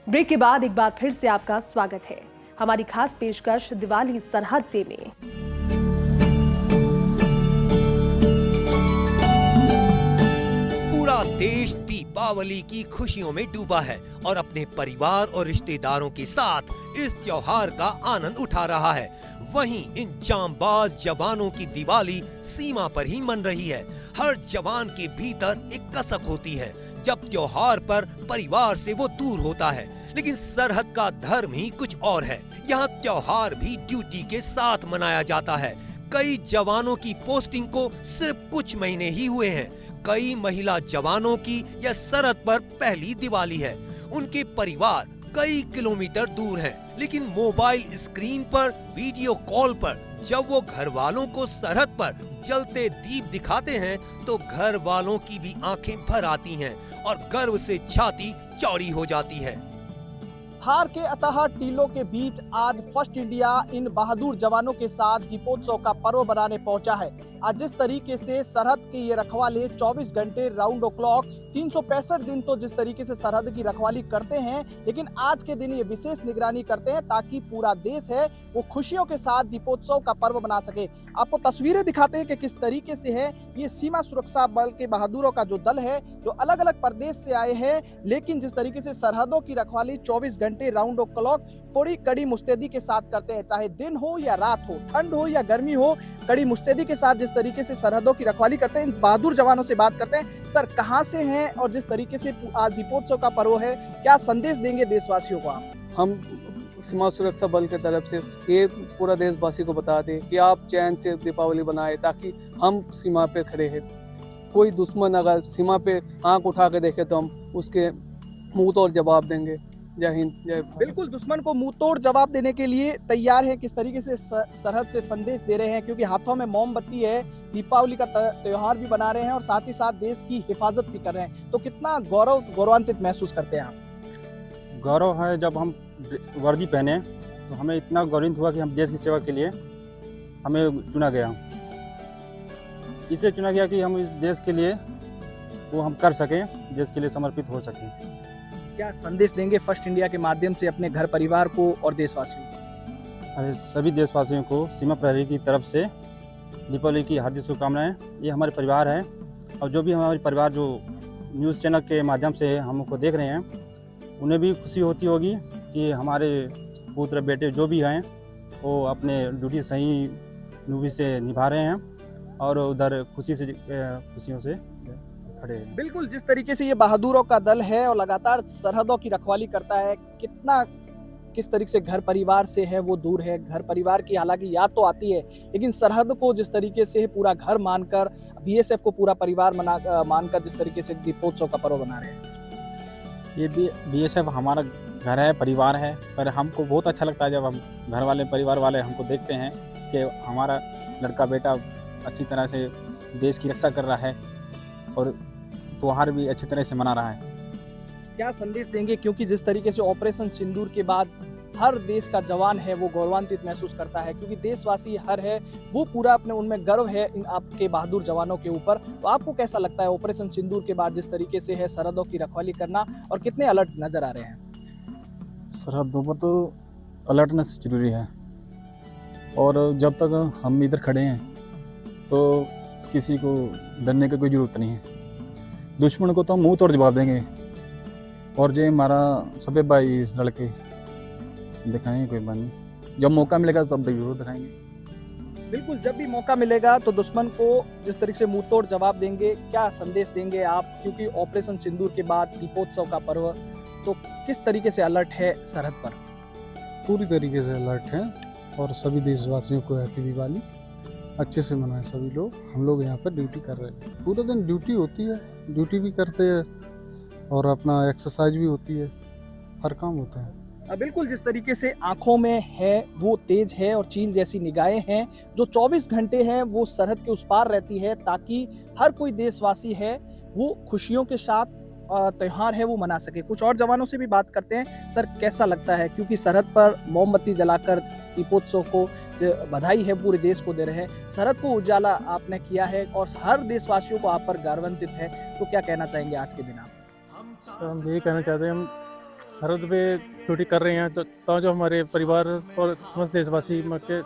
Break के बाद एक बार फिर से आपका स्वागत है। हमारी खास पेशकश दिवाली सरहद से में। पूरा देश दीपावली की खुशियों में डूबा है और अपने परिवार और रिश्तेदारों के साथ इस त्योहार का आनंद उठा रहा है। वहीं इन जांबाज जवानों की दिवाली सीमा पर ही मन रही है। हर जवान के भीतर एक कसक होती है जब त्योहार पर परिवार से वो दूर होता है। लेकिन सरहद का धर्म ही कुछ और है। यहाँ त्योहार भी ड्यूटी के साथ मनाया जाता है। कई जवानों की पोस्टिंग को सिर्फ कुछ महीने ही हुए हैं। कई महिला जवानों की यह सरहद पर पहली दिवाली है। उनके परिवार कई किलोमीटर दूर हैं, लेकिन मोबाइल स्क्रीन पर वीडियो कॉल पर जब वो घर वालों को सरहद पर जलते दीप दिखाते हैं तो घर वालों की भी आंखें भर आती हैं और गर्व से छाती चौड़ी हो जाती है। थार के अतः टीलों के बीच आज फर्स्ट इंडिया इन बहादुर जवानों के साथ दीपोत्सव का पर्व बनाने पहुंचा है। आज जिस तरीके से सरहद के ये रखवाले 24 घंटे राउंड द क्लॉक 365 दिन तो जिस तरीके से सरहद की रखवाली करते हैं, लेकिन आज के दिन ये विशेष निगरानी करते हैं ताकि पूरा देश है वो खुशियों के साथ दीपोत्सव का पर्व बना सके। आपको तस्वीरें दिखाते हैं कि किस तरीके से है ये सीमा सुरक्षा बल के बहादुरों का जो दल है, जो अलग अलग प्रदेश से आए हैं, लेकिन जिस तरीके से सरहदों की रखवाली 24 घंटे राउंड ऑफ क्लॉक पूरी कड़ी मुस्तैदी के साथ करते हैं। चाहे दिन हो या रात हो, ठंड हो या गर्मी हो, कड़ी मुस्तैदी के साथ जिस तरीके से सरहदों की रखवाली करते हैं। इन बहादुर जवानों से बात करते हैं। सर, कहां से हैं और जिस तरीके से आज दीपोत्सव का पर्व है, क्या संदेश देंगे देशवासियों को आप? हम सीमा सुरक्षा बल की तरफ से ये पूरा देशवासी को बता दें कि आप चैन से दीपावली बनाए ताकि हम सीमा पे खड़े हैं। कोई दुश्मन अगर सीमा पे आंख उठा के देखे तो हम उसके मुंह तोड़ जवाब देंगे। जय हिंद, जय भारत। बिल्कुल, दुश्मन को मुंह तोड़ जवाब देने के लिए तैयार है। किस तरीके से सरहद से संदेश दे रहे हैं, क्योंकि हाथों में मोमबत्ती है, दीपावली का त्योहार भी बना रहे हैं और साथ ही साथ देश की हिफाजत भी कर रहे हैं। तो कितना गौरवान्वित महसूस करते हैं आप? गौरव है, जब हम वर्दी पहने तो हमें इतना गौरवान्वित हुआ कि हम देश की सेवा के लिए हमें चुना गया। इसलिए चुना गया कि हम इस देश के लिए वो हम कर सकें, देश के लिए समर्पित हो सकें। क्या संदेश देंगे फर्स्ट इंडिया के माध्यम से अपने घर परिवार को और देशवासियों को? अरे सभी देशवासियों को सीमा प्रहरी की तरफ से दीपावली की हार्दिक शुभकामनाएं। ये हमारे परिवार है और जो भी हमारे परिवार जो न्यूज़ चैनल के माध्यम से हमको देख रहे हैं, उन्हें भी खुशी होती होगी कि हमारे पुत्र बेटे जो भी हैं वो अपने ड्यूटी सही खूबी से निभा रहे हैं और उधर खुशियों से खड़े हैं। बिल्कुल, जिस तरीके से ये बहादुरों का दल है और लगातार सरहदों की रखवाली करता है, किस तरीके से घर परिवार से है वो दूर है। घर परिवार की हालांकि याद तो आती है, लेकिन सरहद को जिस तरीके से पूरा घर मानकर, बीएसएफ को पूरा परिवार मानकर जिस तरीके से दीपोत्सव का पर्व बना रहे हैं। ये बीएसएफ हमारा घर है, परिवार है, पर हमको बहुत अच्छा लगता है जब हम घर वाले परिवार वाले हमको देखते हैं कि हमारा लड़का बेटा अच्छी तरह से देश की रक्षा कर रहा है और त्योहार भी अच्छी तरह से मना रहा है। क्या संदेश देंगे, क्योंकि जिस तरीके से ऑपरेशन सिंदूर के बाद हर देश का जवान है वो गौरवान्वित महसूस करता है, क्योंकि देशवासी हर है वो पूरा अपने उनमें गर्व है इन आपके बहादुर जवानों के ऊपर। तो आपको कैसा लगता है ऑपरेशन सिंदूर के बाद जिस तरीके से है सरहदों की रखवाली करना, और कितने अलर्ट नजर आ रहे हैं? सरहदों पर तो अलर्टनेस जरूरी है और जब तक हम इधर खड़े हैं तो किसी को डरने की कोई ज़रूरत नहीं है। दुश्मन को तो हम मुंह तोड़ जवाब देंगे और जो हमारा सभी भाई लड़के दिखाएंगे, कोई बात नहीं, जब मौका मिलेगा तब जरूर दिखाएंगे। बिल्कुल, जब भी मौका मिलेगा तो दुश्मन को जिस तरीके से मुंह तोड़ जवाब देंगे। क्या संदेश देंगे आप, क्योंकि ऑपरेशन सिंदूर के बाद दीपोत्सव का पर्व, तो किस तरीके से अलर्ट है सरहद पर? पूरी तरीके से अलर्ट है और सभी देशवासियों को हैप्पी दिवाली अच्छे से मनाएं सभी लोग। हम लोग यहाँ पर ड्यूटी कर रहे हैं, पूरा दिन ड्यूटी होती है, ड्यूटी भी करते हैं और अपना एक्सरसाइज भी होती है, हर काम होता है। बिल्कुल, जिस तरीके से आंखों में है वो तेज है और चील जैसी निगाहें हैं जो 24 घंटे हैं वो सरहद के उस पार रहती है, ताकि हर कोई देशवासी है वो खुशियों के साथ त्योहार है वो मना सके। कुछ और जवानों से भी बात करते हैं। सर, कैसा लगता है, क्योंकि सरहद पर मोमबत्ती जलाकर दीपोत्सव को बधाई है पूरे देश को दे रहे हैं, सरहद को उजाला आपने किया है और हर देशवासियों को आप पर गौरवान्वित है, तो क्या कहना चाहेंगे आज के दिन आप? हम ये कहना चाहते हैं, हम सरहद पे ड्यूटी कर रहे हैं तो जो हमारे परिवार और समस्त देशवासी के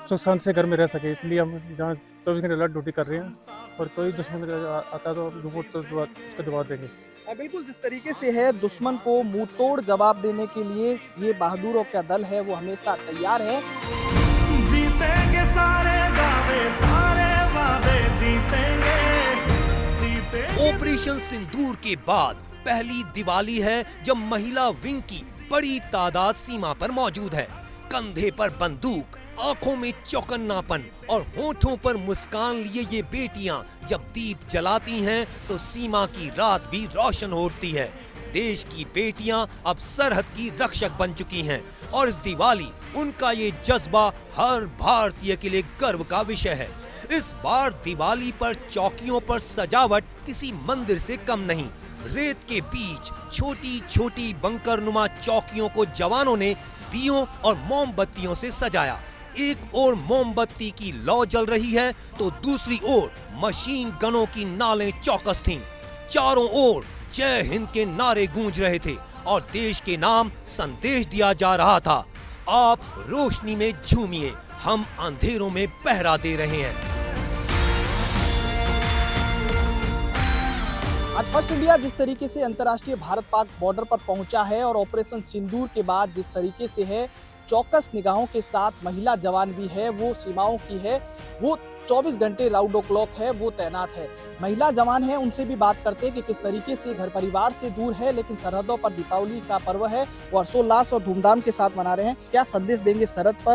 सुख शांति से घर में रह सके, इसलिए हम जहाँ 24 घंटे अलर्ट ड्यूटी कर रहे हैं और कोई दुश्मन आता है तो रिपोर्ट तो उसका जवाब देंगे। बिल्कुल जिस तरीके से है दुश्मन को मुंह तोड़ जवाब देने के लिए ये बहादुरों का दल है वो हमेशा तैयार है। जीतेंगे सारे दावे सारे वादे जीतेंगे। ऑपरेशन सिंदूर के बाद पहली दिवाली है जब महिला विंग की बड़ी तादाद सीमा पर मौजूद है। कंधे पर बंदूक, आंखों में चौकन्नापन और होठों पर मुस्कान लिए ये बेटियां जब दीप जलाती हैं तो सीमा की रात भी रोशन होती है। देश की बेटियां अब सरहद की रक्षक बन चुकी हैं और इस दिवाली उनका ये जज्बा हर भारतीय के लिए गर्व का विषय है। इस बार दिवाली पर चौकियों पर सजावट किसी मंदिर से कम नहीं। रेत के बीच छोटी छोटी बंकर नुमा चौकियों को जवानों ने दियों और मोमबत्तियों से सजाया। एक ओर मोमबत्ती की लौ जल रही है तो दूसरी ओर मशीन गनों की नालें चौकस थीं। चारों ओर जय हिंद के नारे गूंज रहे थे और देश के नाम संदेश दिया जा रहा था। आप रोशनी में झूमिए, हम अंधेरों में पहरा दे रहे हैं। आज फर्स्ट इंडिया जिस तरीके से अंतर्राष्ट्रीय भारत पाक बॉर्डर पर पहुंचा है और ऑपरेशन सिंदूर के बाद जिस तरीके से है चौकस निगाहों के साथ महिला जवान भी है, वो सीमाओं की है, वो 24 घंटे राउंड द क्लॉक है, वो तैनात है। महिला जवान है, उनसे भी बात करते हैं कि किस तरीके से घर परिवार से दूर है लेकिन सरहदों पर दीपावली का पर्व है वो हर्षोल्लास और धूमधाम के साथ मना रहे हैं। क्या संदेश देंगे सरहद पर?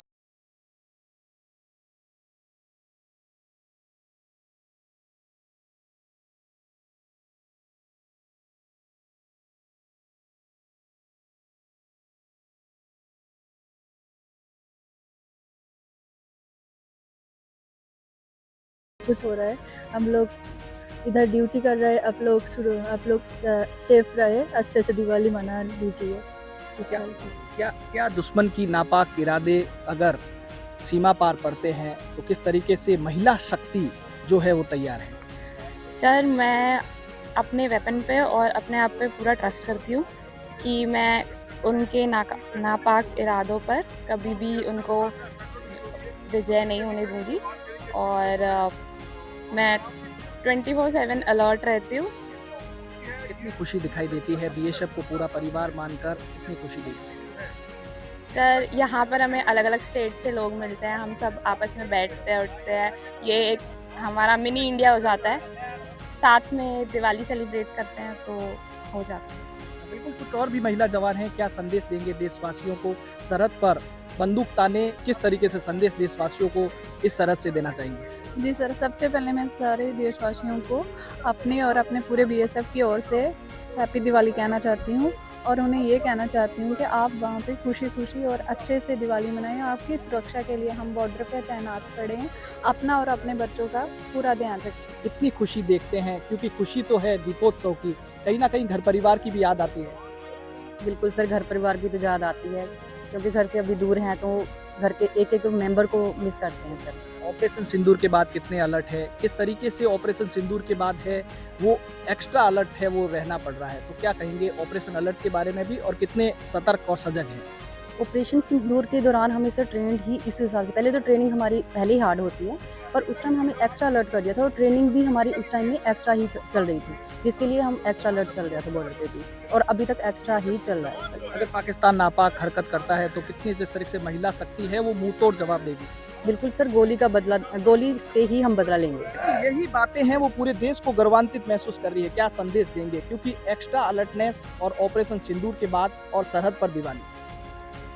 कुछ हो रहा है, हम लोग इधर ड्यूटी कर रहे हैं, आप लोग सेफ रहे, अच्छे से दिवाली मना लीजिए। क्या दुश्मन की नापाक इरादे अगर सीमा पार पड़ते हैं तो किस तरीके से महिला शक्ति जो है वो तैयार है? सर, मैं अपने वेपन पे और अपने आप पे पूरा ट्रस्ट करती हूँ कि मैं उनके नापाक इरादों पर कभी भी उनको विजय नहीं होने दूंगी और मैं 24/7 अलर्ट रहती हूँ। कितनी खुशी दिखाई देती है बीएसएफ को पूरा परिवार मानकर, कितनी खुशी देती है? सर, यहाँ पर हमें अलग अलग स्टेट से लोग मिलते हैं, हम सब आपस में बैठते हैं, उठते हैं, ये एक हमारा मिनी इंडिया हो जाता है। साथ में दिवाली सेलिब्रेट करते हैं तो हो जाता है। बिल्कुल, कुछ और भी महिला जवान हैं, क्या संदेश देंगे देशवासियों को? सरहद पर बंदूक ताने किस तरीके से संदेश देशवासियों को इस सरहद से देना चाहेंगे? जी सर, सबसे पहले मैं सारे देशवासियों को अपने और अपने पूरे बीएसएफ की ओर से हैप्पी दिवाली कहना चाहती हूँ और उन्हें ये कहना चाहती हूँ कि आप वहाँ पे खुशी खुशी और अच्छे से दिवाली मनाएं। आपकी सुरक्षा के लिए हम बॉर्डर पे तैनात खड़े हैं, अपना और अपने बच्चों का पूरा ध्यान रखें। कितनी खुशी देखते हैं, क्योंकि खुशी तो है दीपोत्सव की, कहीं ना कहीं घर परिवार की भी याद आती है। बिल्कुल सर, घर परिवार की तो याद आती है क्योंकि घर से अभी दूर हैं तो घर के एक एक मेंबर को मिस करते हैं सर। ऑपरेशन सिंदूर के बाद कितने अलर्ट है, किस तरीके से ऑपरेशन सिंदूर के बाद है वो एक्स्ट्रा अलर्ट है वो रहना पड़ रहा है, तो क्या कहेंगे ऑपरेशन अलर्ट के बारे में भी और कितने सतर्क और सजग हैं? ऑपरेशन सिंदूर के दौरान हम इसे ट्रेंड ही इस हिसाब से, पहले तो ट्रेनिंग हमारी पहले ही हार्ड होती है पर उस टाइम हमें एक्स्ट्रा अलर्ट कर दिया था और ट्रेनिंग भी हमारी उस टाइम में एक्स्ट्रा ही चल रही थी, जिसके लिए हम एक्स्ट्रा अलर्ट चल रहा था बॉर्डर पे भी और अभी तक एक्स्ट्रा ही चल रहा है। अगर पाकिस्तान नापाक हरकत करता है तो कितनी जिस तरह से महिला शक्ति है वो मुंह तोड़ जवाब देगी? बिल्कुल सर, गोली से ही हम बदला लेंगे। यही बातें हैं वो पूरे देश को गौरवान्वित महसूस कर रही है। क्या संदेश देंगे, क्योंकि एक्स्ट्रा अलर्टनेस और ऑपरेशन सिंदूर के बाद और सरहद पर दिवाली?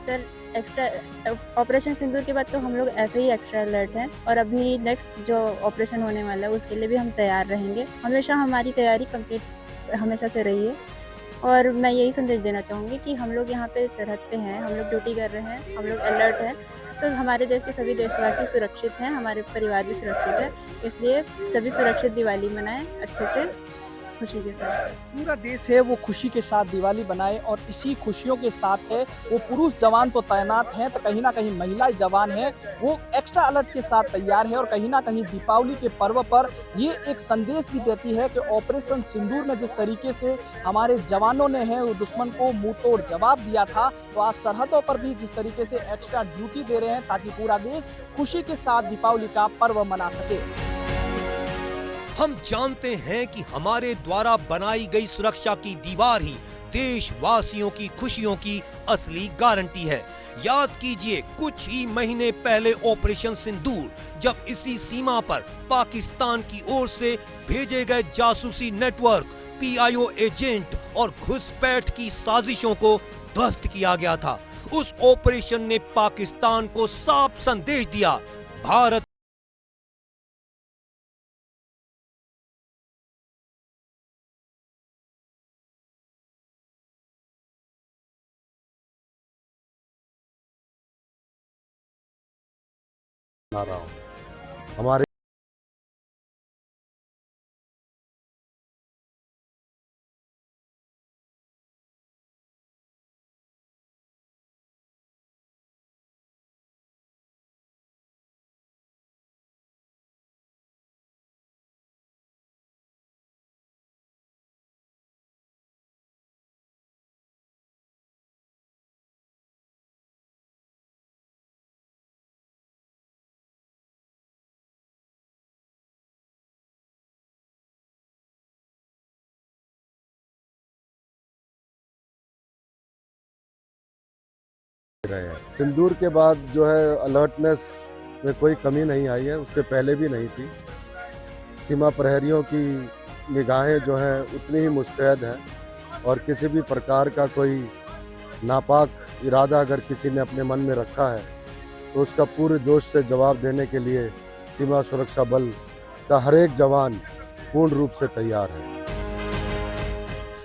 सर, एक्स्ट्रा ऑपरेशन सिंदूर के बाद तो हम लोग ऐसे ही एक्स्ट्रा अलर्ट हैं और अभी नेक्स्ट जो ऑपरेशन होने वाला है उसके लिए भी हम तैयार रहेंगे। हमेशा हमारी तैयारी कंप्लीट हमेशा से रही है और मैं यही संदेश देना चाहूँगी कि हम लोग यहाँ पे सरहद पे हैं, हम लोग ड्यूटी कर रहे हैं, हम लोग अलर्ट हैं, तो हमारे देश के सभी देशवासी सुरक्षित हैं, हमारे परिवार भी सुरक्षित है, इसलिए सभी सुरक्षित दिवाली मनाएं अच्छे से। खुशी के साथ। पूरा देश है वो खुशी के साथ दिवाली बनाए और इसी खुशियों के साथ है वो पुरुष जवान तो तैनात हैं, तो कहीं ना कहीं महिला जवान है वो एक्स्ट्रा अलर्ट के साथ तैयार है। और कहीं ना कहीं दीपावली के पर्व पर ये एक संदेश भी देती है कि ऑपरेशन सिंदूर में जिस तरीके से हमारे जवानों ने है वो दुश्मन को मुंह तोड़ जवाब दिया था, तो आज सरहदों पर भी जिस तरीके से एक्स्ट्रा ड्यूटी दे रहे हैं ताकि पूरा देश खुशी के साथ दीपावली का पर्व मना सके। हम जानते हैं कि हमारे द्वारा बनाई गई सुरक्षा की दीवार ही देशवासियों की खुशियों की असली गारंटी है। याद कीजिए कुछ ही महीने पहले ऑपरेशन सिंदूर, जब इसी सीमा पर पाकिस्तान की ओर से भेजे गए जासूसी नेटवर्क, PIO एजेंट और घुसपैठ की साजिशों को ध्वस्त किया गया था। उस ऑपरेशन ने पाकिस्तान को साफ संदेश दिया, भारत बना रहा हूं। हमारे रहे हैं। सिंदूर के बाद जो है अलर्टनेस में कोई कमी नहीं आई है, उससे पहले भी नहीं थी। सीमा प्रहरियों की निगाहें जो हैं उतनी ही मुस्तैद हैं और किसी भी प्रकार का कोई नापाक इरादा अगर किसी ने अपने मन में रखा है तो उसका पूरे जोश से जवाब देने के लिए सीमा सुरक्षा बल का हर एक जवान पूर्ण रूप से तैयार है।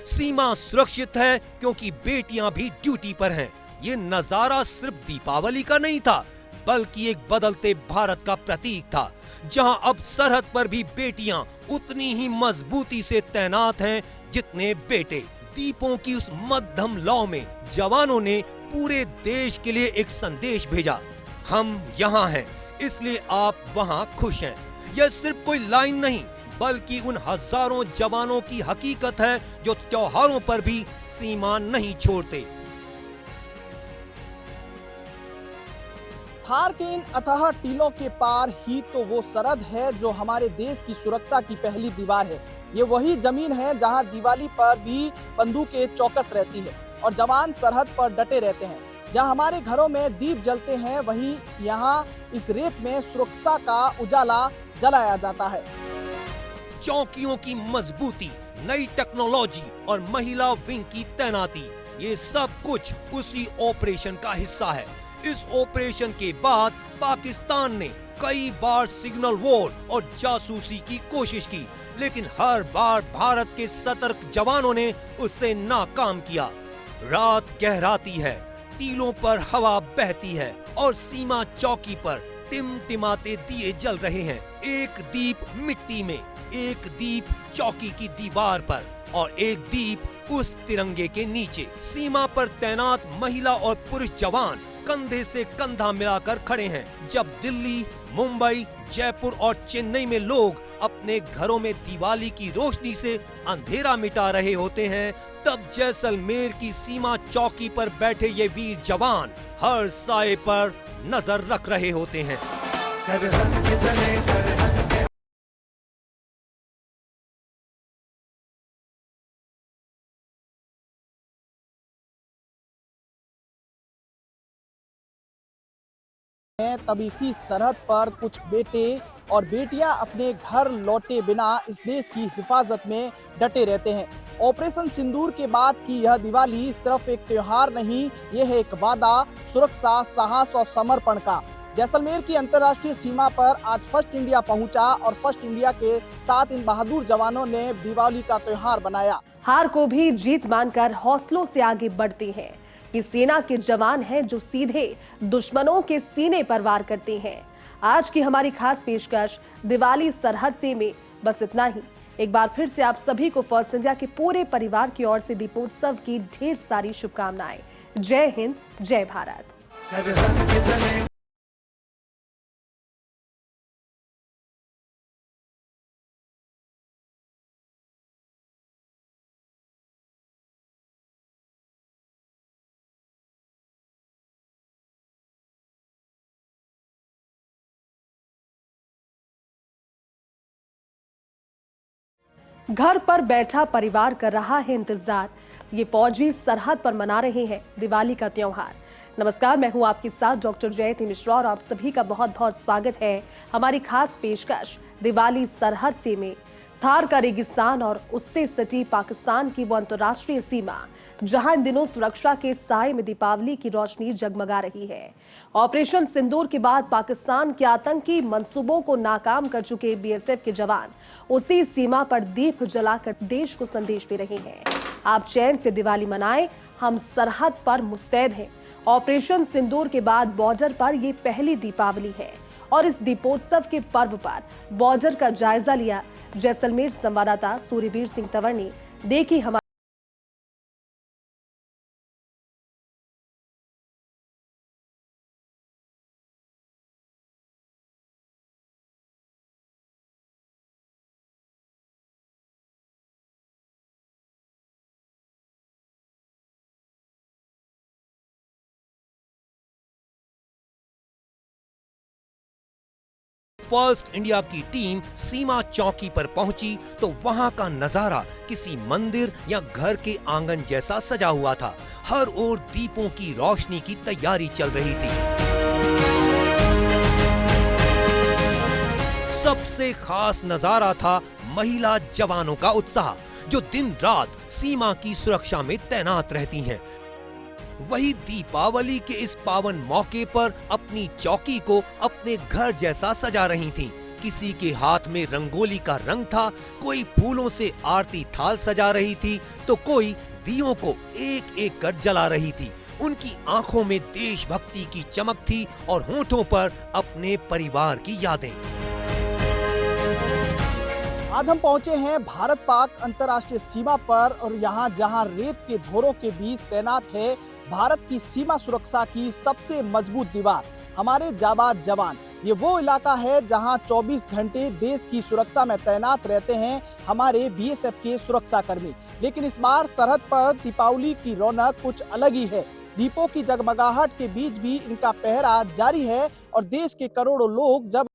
सीमा सुरक्षित है क्योंकि बेटियां भी ड्यूटी पर हैं। ये नजारा सिर्फ दीपावली का नहीं था, बल्कि एक बदलते भारत का प्रतीक था, जहां अब सरहद पर भी बेटियां उतनी ही मजबूती से तैनात हैं जितने बेटे। दीपों की उस मध्यम लौ में जवानों ने पूरे देश के लिए एक संदेश भेजा, हम यहाँ हैं इसलिए आप वहाँ खुश हैं। यह सिर्फ कोई लाइन नहीं, बल्कि उन हजारों जवानों की हकीकत है जो त्योहारों पर भी सीमा नहीं छोड़ते। थार के इन अथाह टीलों के पार ही तो वो सरहद है जो हमारे देश की सुरक्षा की पहली दीवार है। ये वही जमीन है जहां दिवाली पर भी बंदूकें चौकस रहती है और जवान सरहद पर डटे रहते हैं। जहां हमारे घरों में दीप जलते हैं, वहीं यहाँ इस रेत में सुरक्षा का उजाला जलाया जाता है। चौकियों की मजबूती, नई टेक्नोलॉजी और महिला विंग की तैनाती, ये सब कुछ उसी ऑपरेशन का हिस्सा है। इस ऑपरेशन के बाद पाकिस्तान ने कई बार सिग्नल वॉर और जासूसी की कोशिश की, लेकिन हर बार भारत के सतर्क जवानों ने उसे नाकाम किया। रात गहराती है, टीलों पर हवा बहती है और सीमा चौकी पर टिमटिमाते दिए जल रहे हैं। एक दीप मिट्टी में, एक दीप चौकी की दीवार पर और एक दीप उस तिरंगे के नीचे। सीमा पर तैनात महिला और पुरुष जवान कंधे से कंधा मिलाकर खड़े हैं। जब दिल्ली, मुंबई, जयपुर और चेन्नई में लोग अपने घरों में दिवाली की रोशनी से अंधेरा मिटा रहे होते हैं, तब जैसलमेर की सीमा चौकी पर बैठे ये वीर जवान हर साए पर नजर रख रहे होते हैं। सरहद पे चले सरहद पे तब इसी सरहद पर कुछ बेटे और बेटियां अपने घर लौटे बिना इस देश की हिफाजत में डटे रहते हैं। ऑपरेशन सिंदूर के बाद की यह दिवाली सिर्फ एक त्योहार नहीं, यह है एक वादा, सुरक्षा, साहस और समर्पण का। जैसलमेर की अंतर्राष्ट्रीय सीमा पर आज फर्स्ट इंडिया पहुंचा और फर्स्ट इंडिया के साथ इन बहादुर जवानों ने दिवाली का त्योहार बनाया। हार को भी जीत मानकर हौसलों से आगे बढ़ते हैं। ये सेना के जवान हैं जो सीधे दुश्मनों के सीने पर वार करते हैं। आज की हमारी खास पेशकश दिवाली सरहद से में बस इतना ही। एक बार फिर से आप सभी को फर्स्ट इंडिया के पूरे परिवार की ओर से दीपोत्सव की ढेर सारी शुभकामनाएं। जय हिंद, जय भारत। सरहद पे चले घर पर बैठा परिवार कर रहा है इंतजार। ये फौजी सरहद पर मना रहे हैं दिवाली का त्योहार। नमस्कार, मैं हूं आपके साथ डॉक्टर जयति मिश्रा और आप सभी का बहुत बहुत स्वागत है हमारी खास पेशकश दिवाली सरहद से में। थार का रेगिस्तान और उससे सटी पाकिस्तान की वो अंतर्राष्ट्रीय सीमा जहां इन दिनों सुरक्षा के साए में दीपावली की रोशनी जगमगा रही है। ऑपरेशन सिंदूर के बाद पाकिस्तान के आतंकी मंसूबों को नाकाम कर चुके बीएसएफ के जवान उसी सीमा पर दीप जलाकर देश को संदेश दे रहे हैं। आप चैन से दिवाली मनाएं, हम सरहद पर मुस्तैद हैं। ऑपरेशन सिंदूर के बाद बॉर्डर पर ये पहली दीपावली है और इस दीपोत्सव के पर्व पर बॉर्डर का जायजा लिया जैसलमेर संवाददाता सूर्यवीर सिंह तंवर ने। देखी हमारी फर्स्ट इंडिया की टीम सीमा चौकी पर पहुंची तो वहां का नजारा किसी मंदिर या घर के आंगन जैसा सजा हुआ था। हर ओर दीपों की रोशनी की तैयारी चल रही थी। सबसे खास नजारा था महिला जवानों का उत्साह, जो दिन रात सीमा की सुरक्षा में तैनात रहती हैं। वही दीपावली के इस पावन मौके पर अपनी चौकी को अपने घर जैसा सजा रही थीं। किसी के हाथ में रंगोली का रंग था, कोई फूलों से आरती थाल सजा रही थी तो कोई दियों को एक एक कर जला रही थी। उनकी आंखों में देशभक्ति की चमक थी और होठों पर अपने परिवार की यादें। आज हम पहुंचे हैं भारत पाक अंतर्राष्ट्रीय सीमा पर और यहाँ जहां रेत के धोरों के बीच तैनात है भारत की सीमा सुरक्षा की सबसे मजबूत दीवार, हमारे जाबाज जवान। ये वो इलाका है जहां 24 घंटे देश की सुरक्षा में तैनात रहते हैं हमारे बीएसएफ के सुरक्षा कर्मी। लेकिन इस बार सरहद पर दीपावली की रौनक कुछ अलग ही है। दीपों की जगमगाहट के बीच भी इनका पहरा जारी है और देश के करोड़ों लोग जब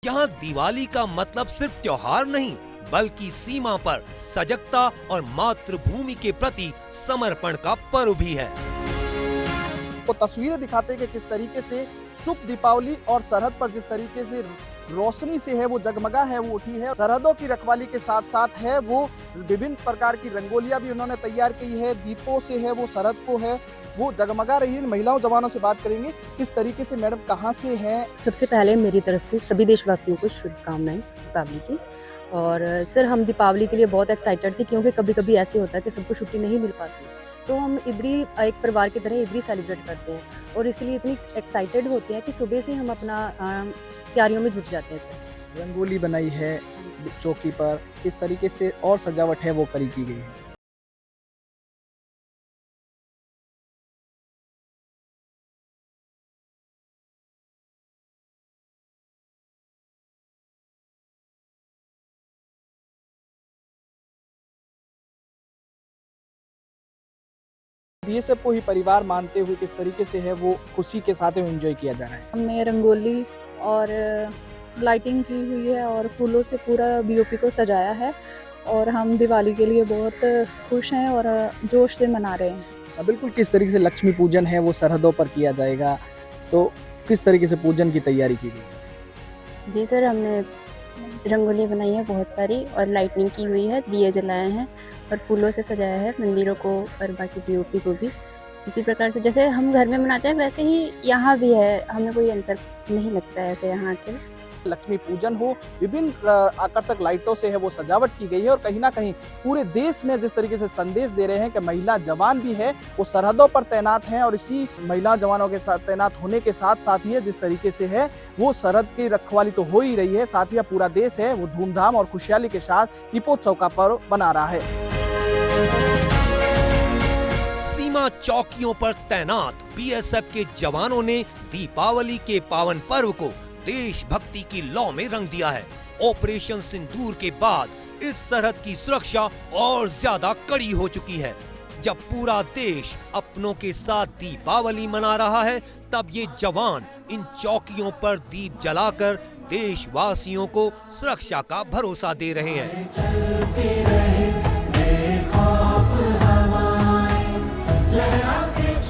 यहाँ दिवाली का मतलब सिर्फ त्योहार नहीं, बल्कि सीमा पर सजगता और मातृभूमि के प्रति समर्पण का पर्व भी है। को तस्वीरें दिखाते हैं कि किस तरीके से शुभ दीपावली और सरहद पर जिस तरीके से रोशनी से है वो जगमगा है वो उठी है। सरहदों की रखवाली के साथ साथ है वो विभिन्न प्रकार की रंगोलियां भी उन्होंने तैयार की है, दीपों से है वो सरहद को है वो जगमगा रही है। महिलाओं जवानों से बात करेंगे किस तरीके से, मैडम कहाँ से हैं? सबसे पहले मेरी तरफ से सभी देशवासियों को शुभकामनाएं दीपावली की। और सर हम दीपावली के लिए बहुत एक्साइटेड थे क्योंकि कभी कभी ऐसे होता है कि सबको छुट्टी नहीं मिल पाती, तो हम इधर ही एक परिवार की तरह इधर ही सेलिब्रेट करते हैं और इसलिए इतनी एक्साइटेड होते हैं कि सुबह से हम अपना तैयारियों में जुट जाते हैं। सर रंगोली बनाई है चौकी पर, किस तरीके से और सजावट है वो की गई है? बीएसएफ को ही परिवार मानते हुए किस तरीके से है वो खुशी के साथ एंजॉय किया जा रहा है। हमने रंगोली और लाइटिंग की हुई है और फूलों से पूरा बीओपी को सजाया है और हम दिवाली के लिए बहुत खुश हैं और जोश से मना रहे हैं। बिल्कुल, किस तरीके से लक्ष्मी पूजन है वो सरहदों पर किया जाएगा, तो किस तरीके से पूजन की तैयारी की गई? जी सर, हमने रंगोली बनाई है बहुत सारी और लाइटनिंग की हुई है, दिए जलाए हैं और फूलों से सजाया है मंदिरों को और बाकी पीओपी को भी। इसी प्रकार से जैसे हम घर में मनाते हैं वैसे ही यहाँ भी है, हमें कोई अंतर नहीं लगता है ऐसे यहाँ के। लक्ष्मी पूजन हो, विभिन्न आकर्षक लाइटों से है वो सजावट की गई है और कहीं ना कहीं पूरे देश में जिस तरीके से संदेश दे रहे हैं कि महिला जवान भी है वो सरहदों पर तैनात हैं और इसी महिला जवानों के साथ तैनात होने के साथ साथ ही जिस तरीके से है वो सरहद की रखवाली तो हो ही रही है, साथ ही पूरा देश है वो धूमधाम और खुशहाली के साथ दीपोत्सव का पर्व मना रहा है। सीमा चौकियों पर तैनात बीएसएफ के जवानों ने दीपावली के पावन पर्व को देशभक्ति की लौ में रंग दिया है। ऑपरेशन सिंदूर के बाद इस सरहद की सुरक्षा और ज्यादा कड़ी हो चुकी है। जब पूरा देश अपनों के साथ दीपावली मना रहा है, तब ये जवान इन चौकियों पर दीप जलाकर देशवासियों को सुरक्षा का भरोसा दे रहे हैं।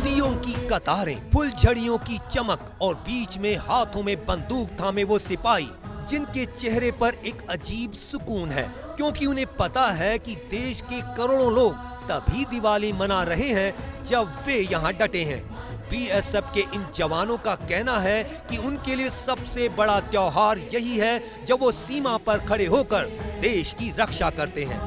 दियों की कतारें, फुलझड़ियों की चमक और बीच में हाथों में बंदूक थामे वो सिपाही, जिनके चेहरे पर एक अजीब सुकून है, क्योंकि उन्हें पता है कि देश के करोड़ों लोग तभी दिवाली मना रहे हैं जब वे यहाँ डटे हैं। बीएसएफ के इन जवानों का कहना है कि उनके लिए सबसे बड़ा त्योहार यही है जब वो सीमा पर खड़े होकर देश की रक्षा करते हैं।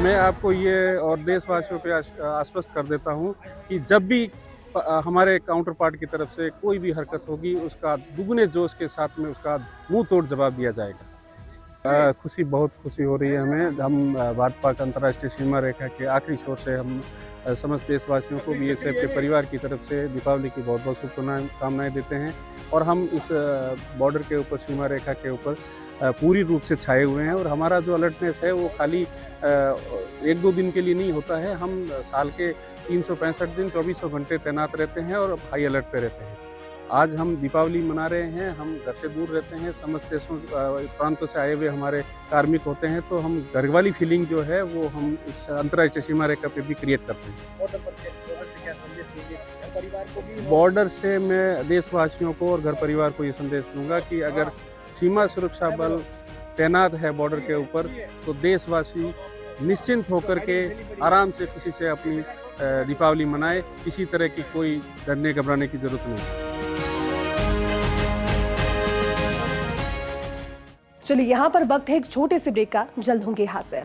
मैं आपको ये और देशवासियों पे आश्वस्त कर देता हूँ कि जब भी हमारे काउंटर पार्ट की तरफ से कोई भी हरकत होगी उसका दुगने जोश के साथ में उसका मुंह तोड़ जवाब दिया जाएगा। बहुत खुशी हो रही है हमें। हम भारत पाक अंतर्राष्ट्रीय सीमा रेखा के आखिरी छोर से हम समस्त देशवासियों को बीएसएफ के परिवार की तरफ से दीपावली की बहुत बहुत शुभकामनाएं देते हैं और हम इस बॉर्डर के ऊपर, सीमा रेखा के ऊपर पूरी रूप से छाए हुए हैं और हमारा जो अलर्टनेस है वो खाली 1-2 दिन के लिए नहीं होता है। हम साल के 365 दिन 24 घंटे तैनात रहते हैं और हाई अलर्ट पे रहते हैं। आज हम दीपावली मना रहे हैं, हम घर से दूर रहते हैं, समस्त देशों प्रांतों से आए हुए हमारे कार्मिक होते हैं, तो हम घर वाली फीलिंग जो है वो हम इस अंतर्राष्ट्रीय सीमा रेखा पे भी क्रिएट करते हैं। बॉर्डर से मैं देशवासियों को और घर परिवार को ये संदेश दूंगा कि अगर सीमा सुरक्षा बल तैनात है बॉर्डर के ऊपर तो देशवासी निश्चिंत होकर के आराम से खुशी से अपनी दीपावली मनाए। किसी तरह की कोई डरने घबराने की जरूरत नहीं। चलिए यहाँ पर वक्त है एक छोटे से ब्रेक का, जल्द होंगे हाजिर।